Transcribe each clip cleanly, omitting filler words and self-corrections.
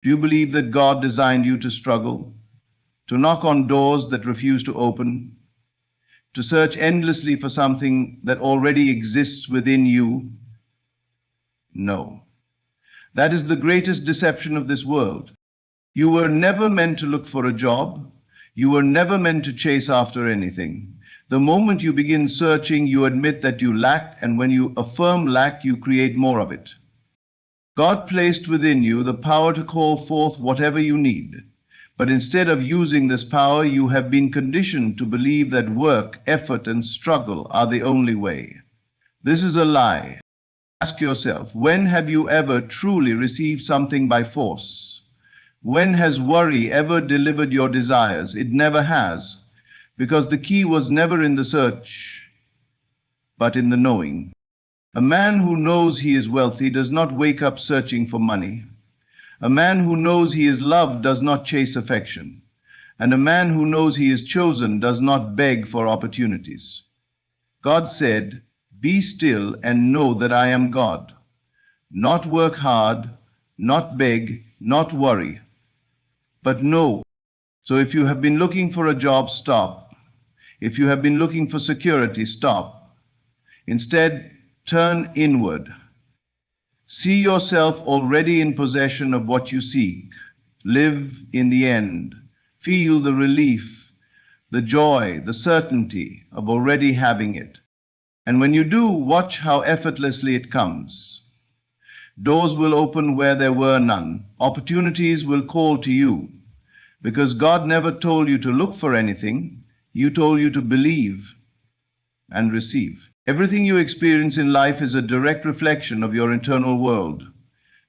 Do you believe that God designed you to struggle, to knock on doors that refuse to open, to search endlessly for something that already exists within you? No. That is the greatest deception of this world. You were never meant to look for a job. You were never meant to chase after anything. The moment you begin searching, you admit that you lack, and when you affirm lack, you create more of it. God placed within you the power to call forth whatever you need. But instead of using this power, you have been conditioned to believe that work, effort, and struggle are the only way. This is a lie. Ask yourself, when have you ever truly received something by force? When has worry ever delivered your desires? It never has, because the key was never in the search, but in the knowing. A man who knows he is wealthy does not wake up searching for money. A man who knows he is loved does not chase affection. And a man who knows he is chosen does not beg for opportunities. God said, "Be still and know that I am God." Not work hard, not beg, not worry, but know. So if you have been looking for a job, stop. If you have been looking for security, stop. Instead, turn inward. See yourself already in possession of what you seek. Live in the end. Feel the relief, the joy, the certainty of already having it. And when you do, watch how effortlessly it comes. Doors will open where there were none. Opportunities will call to you. Because God never told you to look for anything. You told you to believe and receive. Everything you experience in life is a direct reflection of your internal world.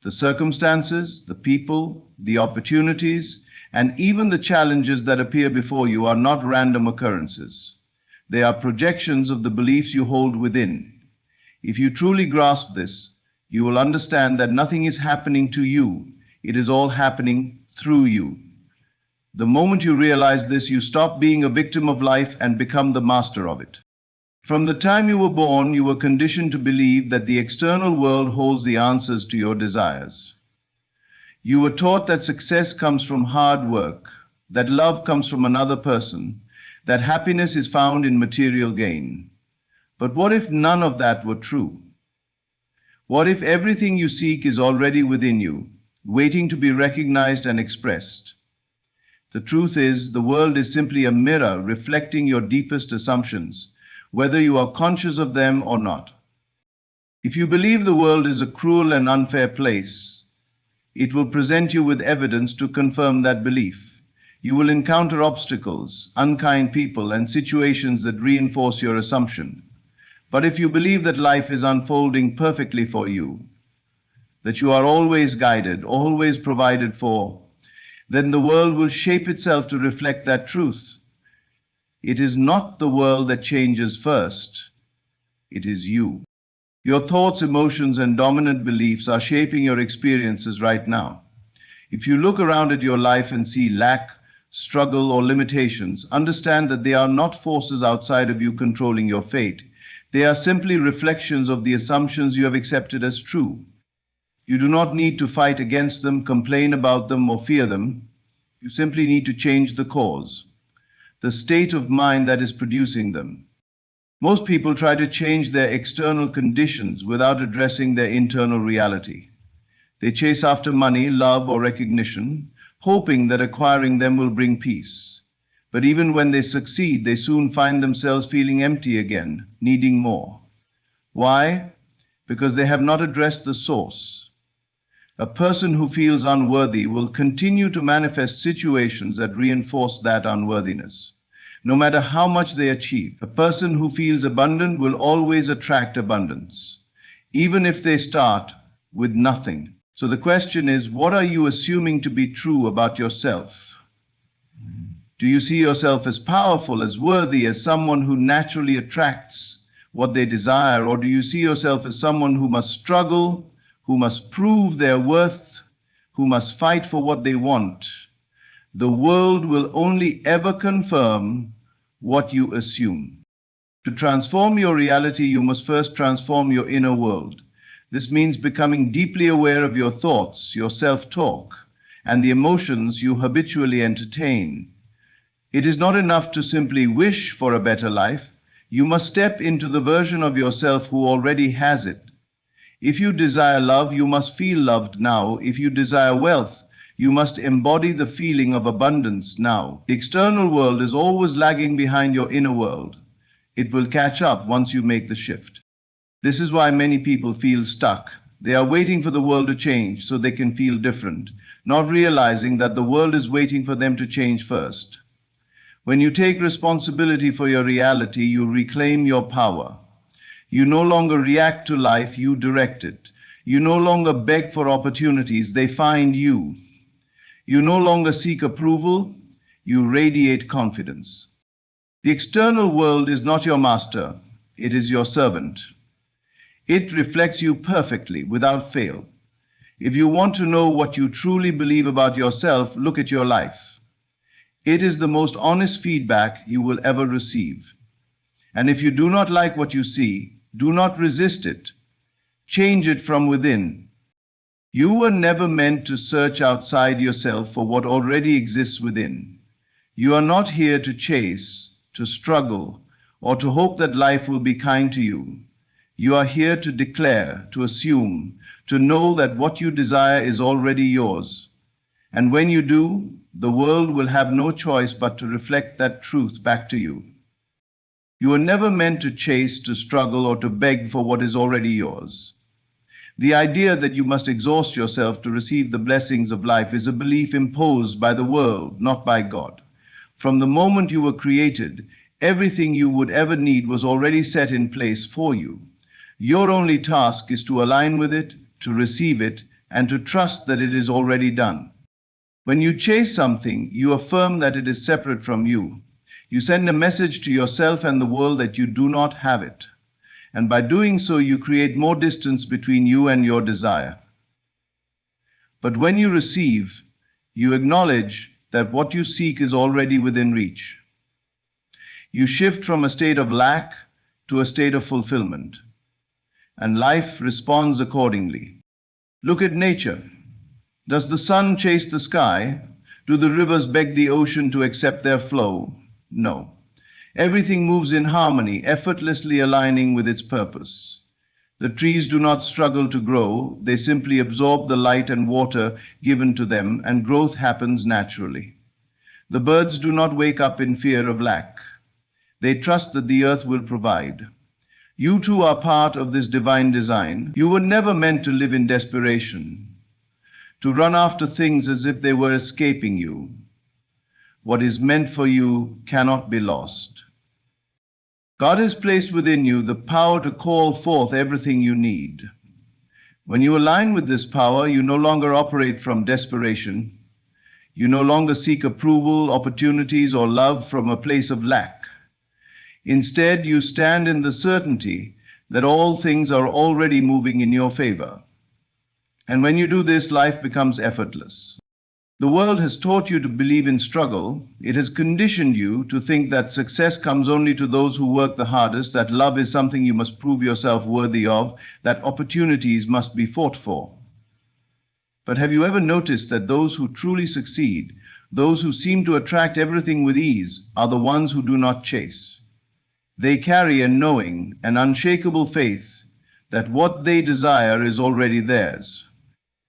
The circumstances, the people, the opportunities, and even the challenges that appear before you are not random occurrences. They are projections of the beliefs you hold within. If you truly grasp this, you will understand that nothing is happening to you. It is all happening through you. The moment you realize this, you stop being a victim of life and become the master of it. From the time you were born, you were conditioned to believe that the external world holds the answers to your desires. You were taught that success comes from hard work, that love comes from another person, that happiness is found in material gain. But what if none of that were true? What if everything you seek is already within you, waiting to be recognized and expressed? The truth is, the world is simply a mirror reflecting your deepest assumptions, whether you are conscious of them or not. If you believe the world is a cruel and unfair place, it will present you with evidence to confirm that belief. You will encounter obstacles, unkind people, and situations that reinforce your assumption. But if you believe that life is unfolding perfectly for you, that you are always guided, always provided for, then the world will shape itself to reflect that truth. It is not the world that changes first. It is you. Your thoughts, emotions, and dominant beliefs are shaping your experiences right now. If you look around at your life and see lack, struggle, or limitations, understand that they are not forces outside of you controlling your fate. They are simply reflections of the assumptions you have accepted as true. You do not need to fight against them, complain about them, or fear them. You simply need to change the cause, the state of mind that is producing them. Most people try to change their external conditions without addressing their internal reality. They chase after money, love, or recognition, hoping that acquiring them will bring peace. But even when they succeed, they soon find themselves feeling empty again, needing more. Why? Because they have not addressed the source. A person who feels unworthy will continue to manifest situations that reinforce that unworthiness. No matter how much they achieve, a person who feels abundant will always attract abundance, even if they start with nothing. So the question is, what are you assuming to be true about yourself? Do you see yourself as powerful, as worthy, as someone who naturally attracts what they desire? Or do you see yourself as someone who must struggle, who must prove their worth, who must fight for what they want? The world will only ever confirm what you assume. To transform your reality, you must first transform your inner world. This means becoming deeply aware of your thoughts, your self-talk, and the emotions you habitually entertain. It is not enough to simply wish for a better life. You must step into the version of yourself who already has it. If you desire love, you must feel loved now. If you desire wealth, you must embody the feeling of abundance now. The external world is always lagging behind your inner world. It will catch up once you make the shift. This is why many people feel stuck. They are waiting for the world to change so they can feel different, not realizing that the world is waiting for them to change first. When you take responsibility for your reality, you reclaim your power. You no longer react to life, you direct it. You no longer beg for opportunities, they find you. You no longer seek approval, you radiate confidence. The external world is not your master, it is your servant. It reflects you perfectly, without fail. If you want to know what you truly believe about yourself, look at your life. It is the most honest feedback you will ever receive. And if you do not like what you see, do not resist it. Change it from within. You were never meant to search outside yourself for what already exists within. You are not here to chase, to struggle, or to hope that life will be kind to you. You are here to declare, to assume, to know that what you desire is already yours. And when you do, the world will have no choice but to reflect that truth back to you. You were never meant to chase, to struggle, or to beg for what is already yours. The idea that you must exhaust yourself to receive the blessings of life is a belief imposed by the world, not by God. From the moment you were created, everything you would ever need was already set in place for you. Your only task is to align with it, to receive it, and to trust that it is already done. When you chase something, you affirm that it is separate from you. You send a message to yourself and the world that you do not have it. And by doing so, you create more distance between you and your desire. But when you receive, you acknowledge that what you seek is already within reach. You shift from a state of lack to a state of fulfillment, and life responds accordingly. Look at nature. Does the sun chase the sky? Do the rivers beg the ocean to accept their flow? No. Everything moves in harmony, effortlessly aligning with its purpose. The trees do not struggle to grow, they simply absorb the light and water given to them, and growth happens naturally. The birds do not wake up in fear of lack. They trust that the earth will provide. You too are part of this divine design. You were never meant to live in desperation, to run after things as if they were escaping you. What is meant for you cannot be lost. God has placed within you the power to call forth everything you need. When you align with this power, you no longer operate from desperation. You no longer seek approval, opportunities, or love from a place of lack. Instead, you stand in the certainty that all things are already moving in your favor. And when you do this, life becomes effortless. The world has taught you to believe in struggle. It has conditioned you to think that success comes only to those who work the hardest, that love is something you must prove yourself worthy of, that opportunities must be fought for. But have you ever noticed that those who truly succeed, those who seem to attract everything with ease, are the ones who do not chase? They carry a knowing, an unshakable faith that what they desire is already theirs.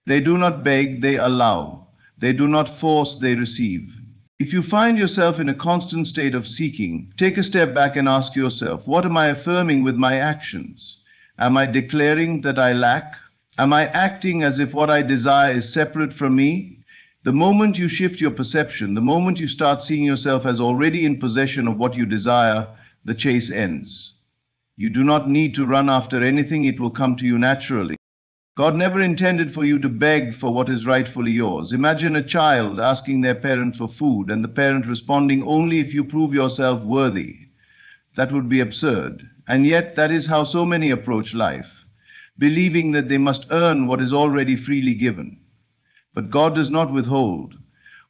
They do not beg, they allow. They do not force, they receive. If you find yourself in a constant state of seeking, take a step back and ask yourself, what am I affirming with my actions? Am I declaring that I lack? Am I acting as if what I desire is separate from me? The moment you shift your perception, the moment you start seeing yourself as already in possession of what you desire, the chase ends. You do not need to run after anything, it will come to you naturally. God never intended for you to beg for what is rightfully yours. Imagine a child asking their parent for food and the parent responding, only if you prove yourself worthy. That would be absurd. And yet that is how so many approach life, believing that they must earn what is already freely given. But God does not withhold.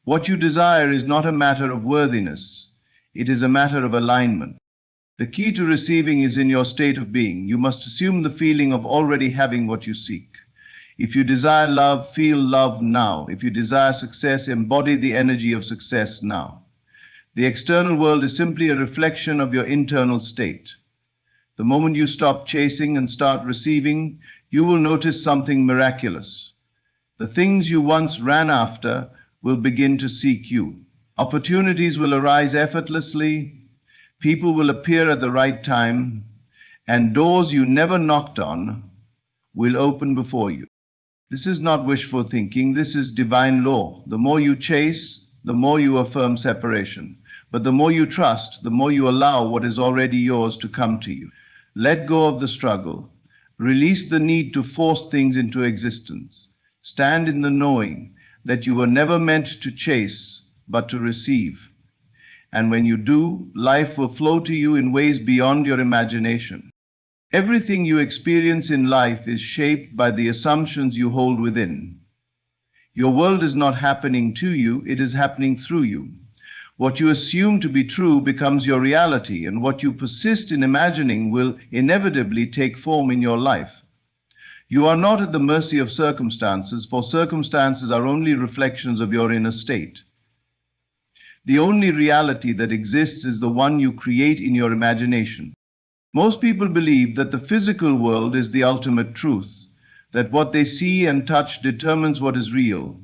What you desire is not a matter of worthiness. It is a matter of alignment. The key to receiving is in your state of being. You must assume the feeling of already having what you seek. If you desire love, feel love now. If you desire success, embody the energy of success now. The external world is simply a reflection of your internal state. The moment you stop chasing and start receiving, you will notice something miraculous. The things you once ran after will begin to seek you. Opportunities will arise effortlessly, people will appear at the right time, and doors you never knocked on will open before you. This is not wishful thinking, this is divine law. The more you chase, the more you affirm separation. But the more you trust, the more you allow what is already yours to come to you. Let go of the struggle. Release the need to force things into existence. Stand in the knowing that you were never meant to chase, but to receive. And when you do, life will flow to you in ways beyond your imagination. Everything you experience in life is shaped by the assumptions you hold within. Your world is not happening to you, it is happening through you. What you assume to be true becomes your reality, and what you persist in imagining will inevitably take form in your life. You are not at the mercy of circumstances, for circumstances are only reflections of your inner state. The only reality that exists is the one you create in your imagination. Most people believe that the physical world is the ultimate truth, that what they see and touch determines what is real.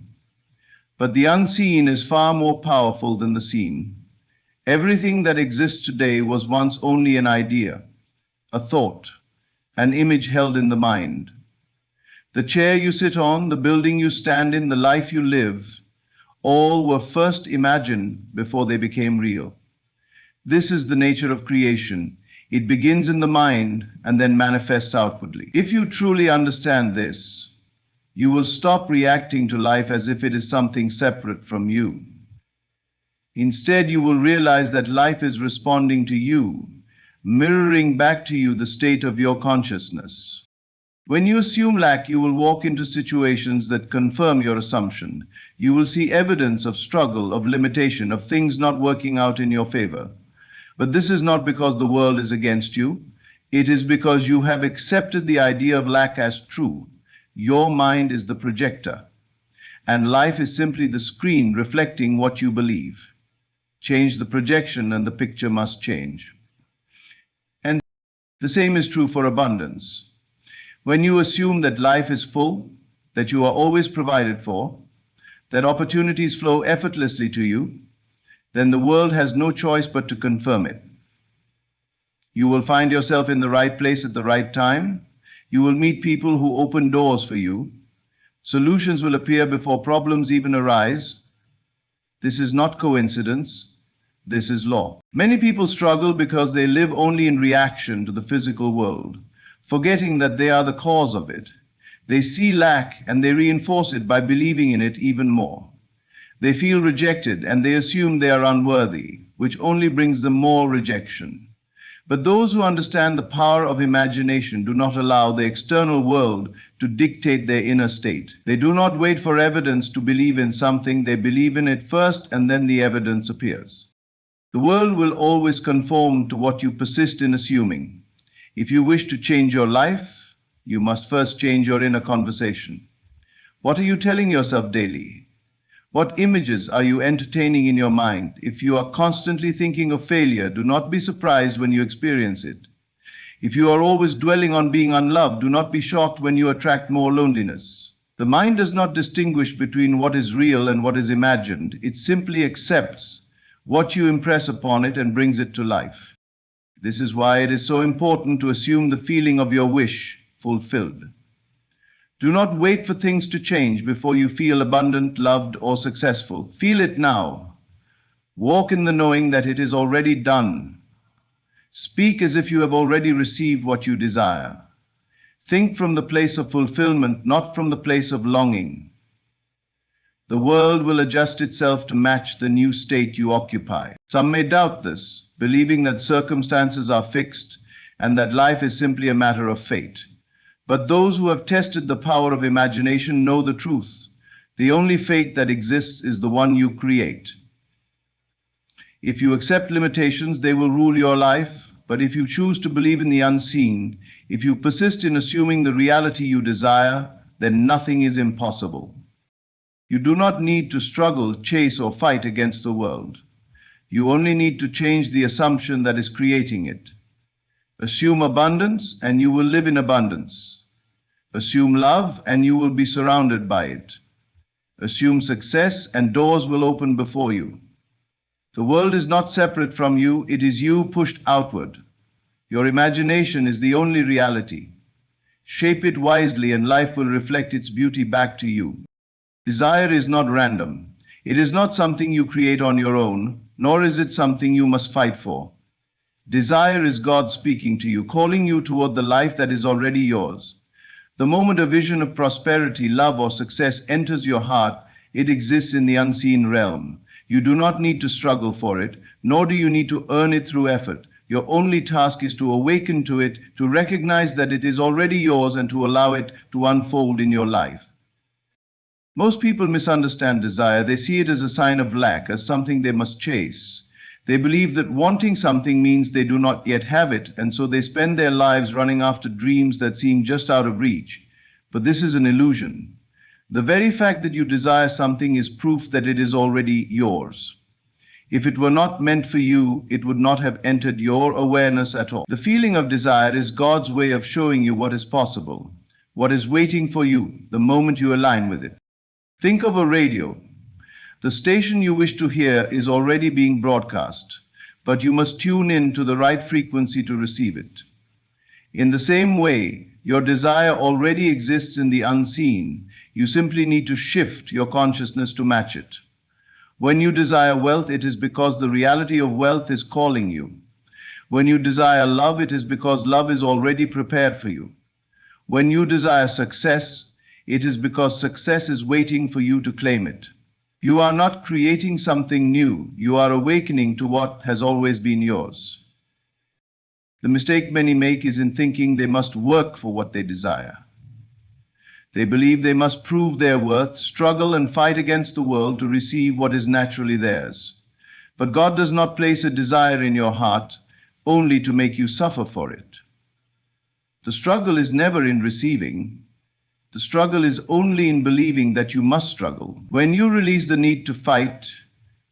But the unseen is far more powerful than the seen. Everything that exists today was once only an idea, a thought, an image held in the mind. The chair you sit on, the building you stand in, the life you live, all were first imagined before they became real. This is the nature of creation. It begins in the mind and then manifests outwardly. If you truly understand this, you will stop reacting to life as if it is something separate from you. Instead, you will realize that life is responding to you, mirroring back to you the state of your consciousness. When you assume lack, you will walk into situations that confirm your assumption. You will see evidence of struggle, of limitation, of things not working out in your favor. But this is not because the world is against you. It is because you have accepted the idea of lack as true. Your mind is the projector, and life is simply the screen reflecting what you believe. Change the projection and the picture must change. And the same is true for abundance. When you assume that life is full, that you are always provided for, that opportunities flow effortlessly to you, then the world has no choice but to confirm it. You will find yourself in the right place at the right time. You will meet people who open doors for you. Solutions will appear before problems even arise. This is not coincidence. This is law. Many people struggle because they live only in reaction to the physical world, forgetting that they are the cause of it. They see lack and they reinforce it by believing in it even more. They feel rejected and they assume they are unworthy, which only brings them more rejection. But those who understand the power of imagination do not allow the external world to dictate their inner state. They do not wait for evidence to believe in something. They believe in it first, and then the evidence appears. The world will always conform to what you persist in assuming. If you wish to change your life, you must first change your inner conversation. What are you telling yourself daily? What images are you entertaining in your mind? If you are constantly thinking of failure, do not be surprised when you experience it. If you are always dwelling on being unloved, do not be shocked when you attract more loneliness. The mind does not distinguish between what is real and what is imagined. It simply accepts what you impress upon it and brings it to life. This is why it is so important to assume the feeling of your wish fulfilled. Do not wait for things to change before you feel abundant, loved, or successful. Feel it now. Walk in the knowing that it is already done. Speak as if you have already received what you desire. Think from the place of fulfillment, not from the place of longing. The world will adjust itself to match the new state you occupy. Some may doubt this, believing that circumstances are fixed and that life is simply a matter of fate. But those who have tested the power of imagination know the truth. The only fate that exists is the one you create. If you accept limitations, they will rule your life. But if you choose to believe in the unseen, if you persist in assuming the reality you desire, then nothing is impossible. You do not need to struggle, chase, or fight against the world. You only need to change the assumption that is creating it. Assume abundance, and you will live in abundance. Assume love, and you will be surrounded by it. Assume success, and doors will open before you. The world is not separate from you, it is you pushed outward. Your imagination is the only reality. Shape it wisely, and life will reflect its beauty back to you. Desire is not random. It is not something you create on your own, nor is it something you must fight for. Desire is God speaking to you, calling you toward the life that is already yours. The moment a vision of prosperity, love, or success enters your heart, it exists in the unseen realm. You do not need to struggle for it, nor do you need to earn it through effort. Your only task is to awaken to it, to recognize that it is already yours, and to allow it to unfold in your life. Most people misunderstand desire. They see it as a sign of lack, as something they must chase. They believe that wanting something means they do not yet have it, and so they spend their lives running after dreams that seem just out of reach. But this is an illusion. The very fact that you desire something is proof that it is already yours. If it were not meant for you, it would not have entered your awareness at all. The feeling of desire is God's way of showing you what is possible, what is waiting for you the moment you align with it. Think of a radio. The station you wish to hear is already being broadcast, but you must tune in to the right frequency to receive it. In the same way, your desire already exists in the unseen. You simply need to shift your consciousness to match it. When you desire wealth, it is because the reality of wealth is calling you. When you desire love, it is because love is already prepared for you. When you desire success, it is because success is waiting for you to claim it. You are not creating something new. You are awakening to what has always been yours. The mistake many make is in thinking they must work for what they desire. They believe they must prove their worth, struggle, and fight against the world to receive what is naturally theirs. But God does not place a desire in your heart only to make you suffer for it. The struggle is never in receiving. The struggle is only in believing that you must struggle. When you release the need to fight,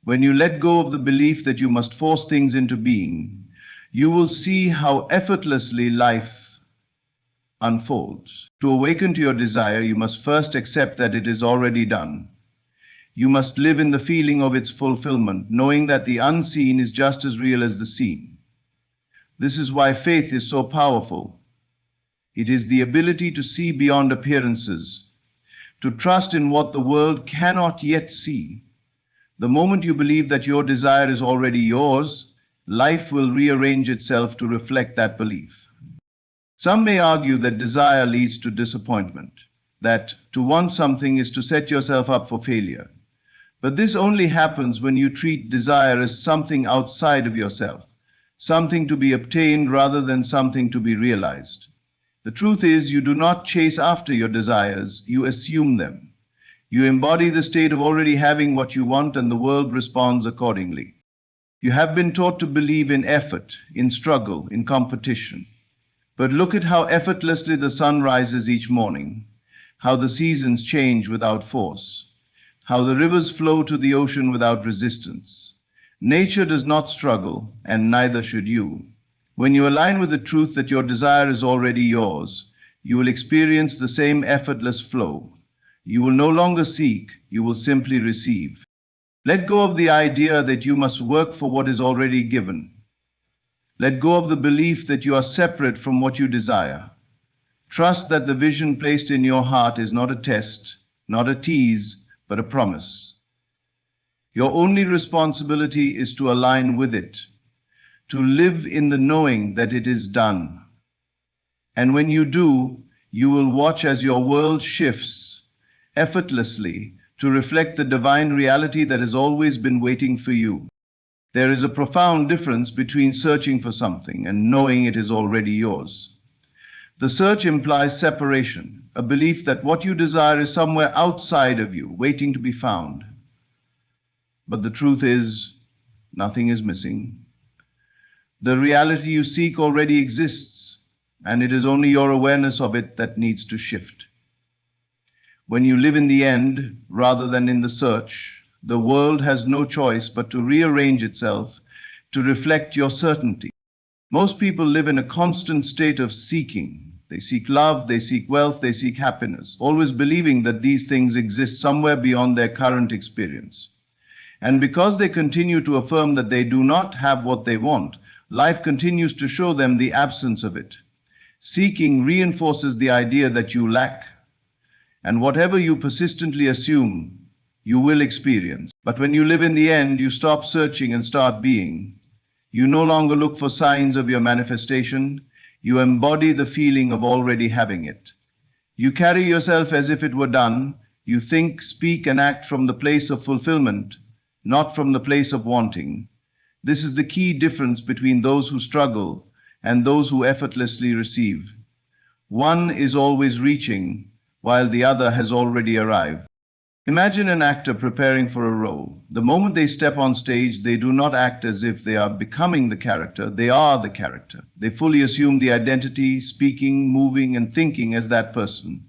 when you let go of the belief that you must force things into being, you will see how effortlessly life unfolds. To awaken to your desire, you must first accept that it is already done. You must live in the feeling of its fulfillment, knowing that the unseen is just as real as the seen. This is why faith is so powerful. It is the ability to see beyond appearances, to trust in what the world cannot yet see. The moment you believe that your desire is already yours, life will rearrange itself to reflect that belief. Some may argue that desire leads to disappointment, that to want something is to set yourself up for failure. But this only happens when you treat desire as something outside of yourself, something to be obtained rather than something to be realized. The truth is, you do not chase after your desires, you assume them. You embody the state of already having what you want, and the world responds accordingly. You have been taught to believe in effort, in struggle, in competition. But look at how effortlessly the sun rises each morning, how the seasons change without force, how the rivers flow to the ocean without resistance. Nature does not struggle, and neither should you. When you align with the truth that your desire is already yours, you will experience the same effortless flow. You will no longer seek, you will simply receive. Let go of the idea that you must work for what is already given. Let go of the belief that you are separate from what you desire. Trust that the vision placed in your heart is not a test, not a tease, but a promise. Your only responsibility is to align with it, to live in the knowing that it is done. And when you do, you will watch as your world shifts effortlessly to reflect the divine reality that has always been waiting for you. There is a profound difference between searching for something and knowing it is already yours. The search implies separation, a belief that what you desire is somewhere outside of you, waiting to be found. But the truth is, nothing is missing. The reality you seek already exists, and it is only your awareness of it that needs to shift. When you live in the end rather than in the search, the world has no choice but to rearrange itself to reflect your certainty. Most people live in a constant state of seeking. They seek love, they seek wealth, they seek happiness, always believing that these things exist somewhere beyond their current experience. And because they continue to affirm that they do not have what they want, life continues to show them the absence of it. Seeking reinforces the idea that you lack, and whatever you persistently assume, you will experience. But when you live in the end, you stop searching and start being. You no longer look for signs of your manifestation. You embody the feeling of already having it. You carry yourself as if it were done. You think, speak, and act from the place of fulfillment, not from the place of wanting. This is the key difference between those who struggle and those who effortlessly receive. One is always reaching, while the other has already arrived. Imagine an actor preparing for a role. The moment they step on stage, they do not act as if they are becoming the character. They are the character. They fully assume the identity, speaking, moving, and thinking as that person.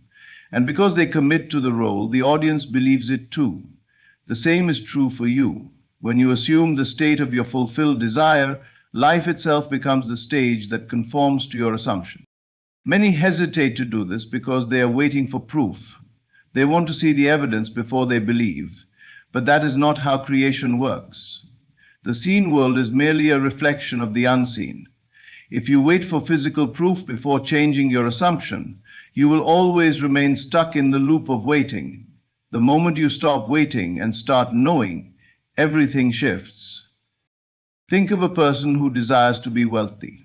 And because they commit to the role, the audience believes it too. The same is true for you. When you assume the state of your fulfilled desire, life itself becomes the stage that conforms to your assumption. Many hesitate to do this because they are waiting for proof. They want to see the evidence before they believe, but that is not how creation works. The seen world is merely a reflection of the unseen. If you wait for physical proof before changing your assumption, you will always remain stuck in the loop of waiting. The moment you stop waiting and start knowing, everything shifts. Think of a person who desires to be wealthy.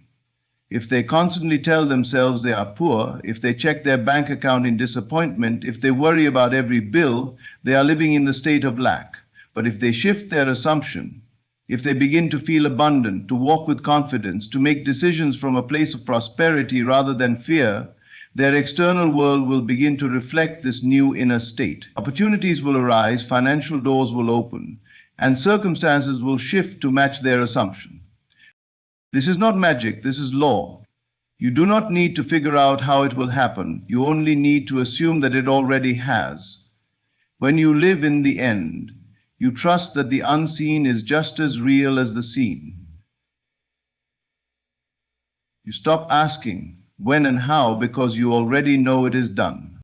If they constantly tell themselves they are poor, if they check their bank account in disappointment, if they worry about every bill, they are living in the state of lack. But if they shift their assumption, if they begin to feel abundant, to walk with confidence, to make decisions from a place of prosperity rather than fear, their external world will begin to reflect this new inner state. Opportunities will arise, financial doors will open, and circumstances will shift to match their assumption. This is not magic, this is law. You do not need to figure out how it will happen. You only need to assume that it already has. When you live in the end, you trust that the unseen is just as real as the seen. You stop asking when and how because you already know it is done.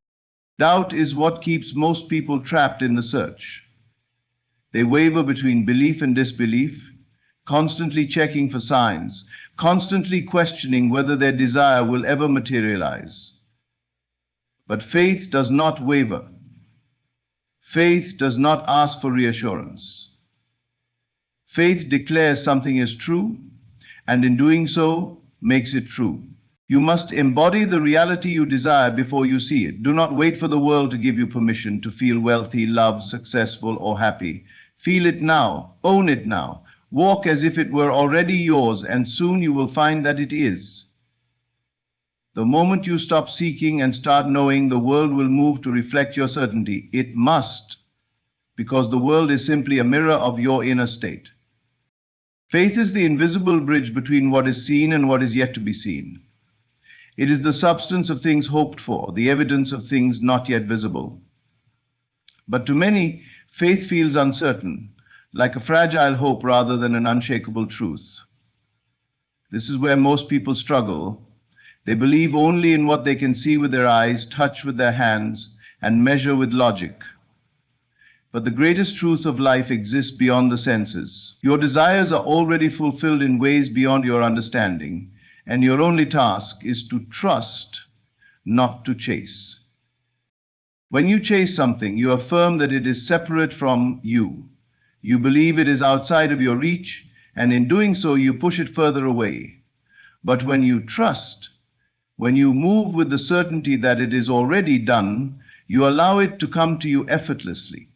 Doubt is what keeps most people trapped in the search. They waver between belief and disbelief, constantly checking for signs, constantly questioning whether their desire will ever materialize. But faith does not waver. Faith does not ask for reassurance. Faith declares something is true, and in doing so, makes it true. You must embody the reality you desire before you see it. Do not wait for the world to give you permission to feel wealthy, loved, successful, or happy. Feel it now. Own it now. Walk as if it were already yours, and soon you will find that it is. The moment you stop seeking and start knowing, the world will move to reflect your certainty. It must, because the world is simply a mirror of your inner state. Faith is the invisible bridge between what is seen and what is yet to be seen. It is the substance of things hoped for, the evidence of things not yet visible. But to many, faith feels uncertain, like a fragile hope rather than an unshakable truth. This is where most people struggle. They believe only in what they can see with their eyes, touch with their hands, and measure with logic. But the greatest truth of life exists beyond the senses. Your desires are already fulfilled in ways beyond your understanding, and your only task is to trust, not to chase. When you chase something, you affirm that it is separate from you. You believe it is outside of your reach, and in doing so, you push it further away. But when you trust, when you move with the certainty that it is already done, you allow it to come to you effortlessly.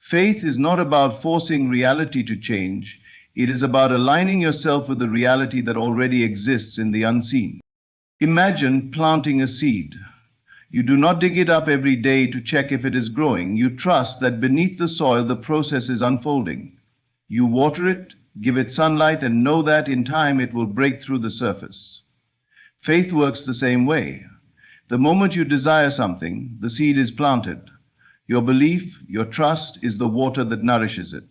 Faith is not about forcing reality to change. It is about aligning yourself with the reality that already exists in the unseen. Imagine planting a seed. You do not dig it up every day to check if it is growing. You trust that beneath the soil the process is unfolding. You water it, give it sunlight, and know that in time it will break through the surface. Faith works the same way. The moment you desire something, the seed is planted. Your belief, your trust is the water that nourishes it.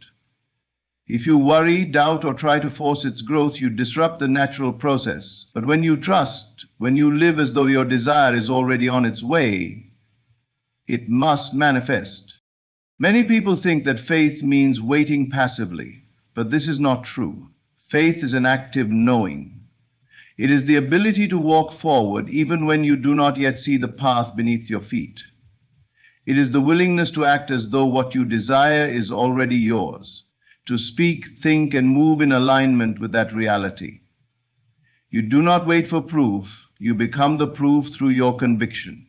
If you worry, doubt, or try to force its growth, you disrupt the natural process. But when you trust, when you live as though your desire is already on its way, it must manifest. Many people think that faith means waiting passively, but this is not true. Faith is an active knowing. It is the ability to walk forward even when you do not yet see the path beneath your feet. It is the willingness to act as though what you desire is already yours, to speak, think, and move in alignment with that reality. You do not wait for proof, you become the proof through your conviction.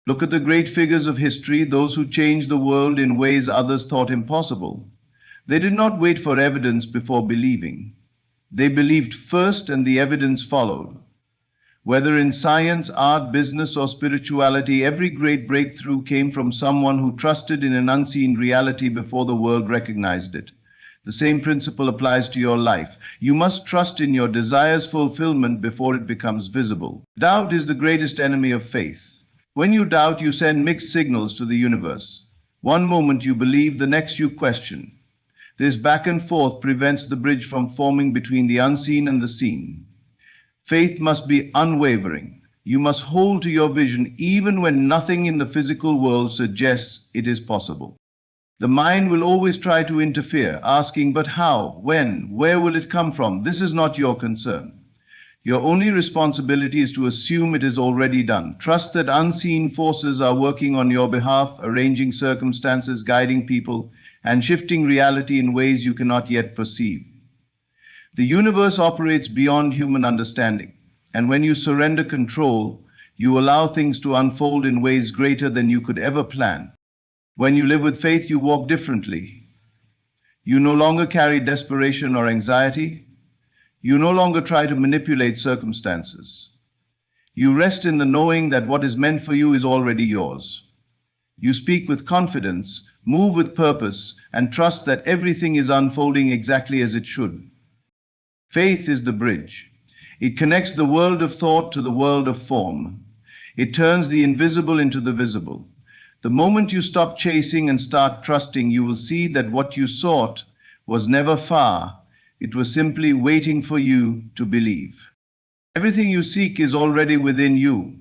Look at the great figures of history, those who changed the world in ways others thought impossible. They did not wait for evidence before believing. They believed first and the evidence followed. Whether in science, art, business, or spirituality, every great breakthrough came from someone who trusted in an unseen reality before the world recognized it. The same principle applies to your life. You must trust in your desire's fulfillment before it becomes visible. Doubt is the greatest enemy of faith. When you doubt, you send mixed signals to the universe. One moment you believe, the next you question. This back and forth prevents the bridge from forming between the unseen and the seen. Faith must be unwavering. You must hold to your vision even when nothing in the physical world suggests it is possible. The mind will always try to interfere, asking, but how, when, where will it come from? This is not your concern. Your only responsibility is to assume it is already done. Trust that unseen forces are working on your behalf, arranging circumstances, guiding people, and shifting reality in ways you cannot yet perceive. The universe operates beyond human understanding, and when you surrender control, you allow things to unfold in ways greater than you could ever plan. When you live with faith, you walk differently. You no longer carry desperation or anxiety. You no longer try to manipulate circumstances. You rest in the knowing that what is meant for you is already yours. You speak with confidence, move with purpose, and trust that everything is unfolding exactly as it should. Faith is the bridge. It connects the world of thought to the world of form. It turns the invisible into the visible. The moment you stop chasing and start trusting, you will see that what you sought was never far. It was simply waiting for you to believe. Everything you seek is already within you.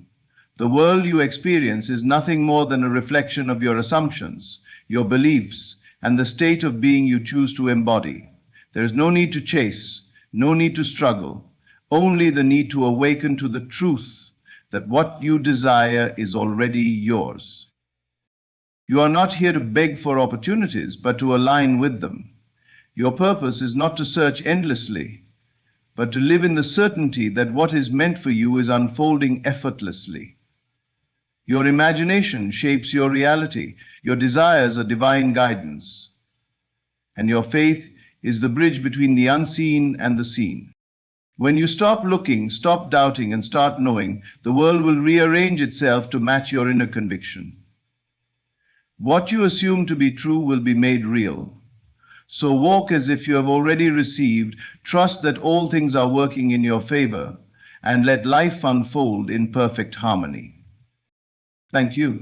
The world you experience is nothing more than a reflection of your assumptions, your beliefs, and the state of being you choose to embody. There is no need to chase, no need to struggle, only the need to awaken to the truth that what you desire is already yours. You are not here to beg for opportunities, but to align with them. Your purpose is not to search endlessly, but to live in the certainty that what is meant for you is unfolding effortlessly. Your imagination shapes your reality. Your desires are divine guidance. And your faith is the bridge between the unseen and the seen. When you stop looking, stop doubting, and start knowing, the world will rearrange itself to match your inner conviction. What you assume to be true will be made real. So walk as if you have already received, trust that all things are working in your favor, and let life unfold in perfect harmony. Thank you.